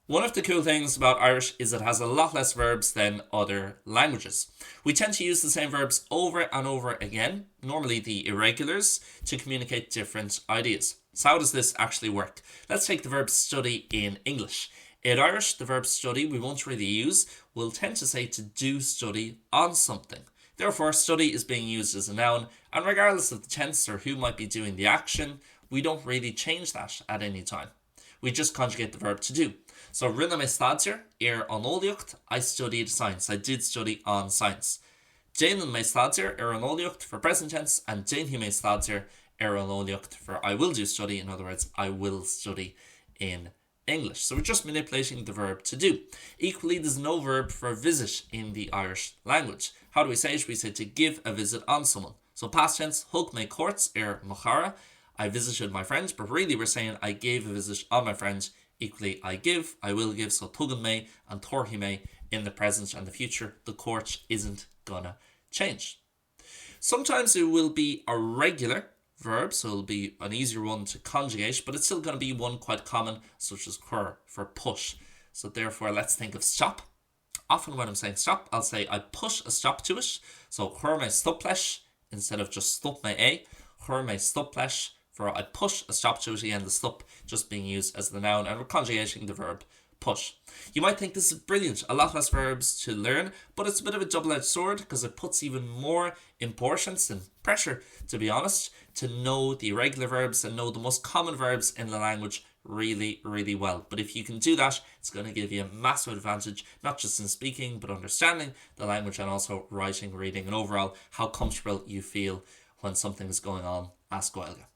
One of the cool things about Irish is it has a lot less verbs than other languages. We tend to use the same verbs over and over again, normally the irregulars, to communicate different ideas. So how does this actually work? Let's take the verb study in English. In Irish, the verb study we won't really use. We'll tend to say to do study on something. Therefore, study is being used as a noun, and regardless of the tense or who might be doing the action, we don't really change that at any time. We just conjugate the verb to do. So, rinne me stadir an óliacht, I studied science. I did study on science. Déanann me stadir an óliacht for present tense, and déanfí me stadir an óliacht for I will do study. In other words, I will study in English. So we're just manipulating the verb to do. Equally, there's no verb for visit in the Irish language. How do we say it? We say to give a visit on someone. So past tense, thug me courts mochara, I visited my friend, but really we're saying I gave a visit on my friend. Equally, I give, I will give, so tugan me and torhi me in the present and the future. The court isn't gonna change. Sometimes it will be a regular verb, so it'll be an easier one to conjugate, but it's still going to be one quite common, such as cur for push. So therefore, let's think of stop. Often when I'm saying stop, I'll say I push a stop to it. So chur me stoplesh instead of just stop me a. Chur me stoplesh for I push a stop to it, again the stop just being used as the noun, and we're conjugating the verb push. You might think this is brilliant, a lot less verbs to learn, but it's a bit of a double-edged sword because it puts even more importance and pressure, to be honest, to know the irregular verbs and know the most common verbs in the language really, really well. But if you can do that, it's going to give you a massive advantage, not just in speaking, but understanding the language and also writing, reading, and overall how comfortable you feel when something is going on as Gaeilge.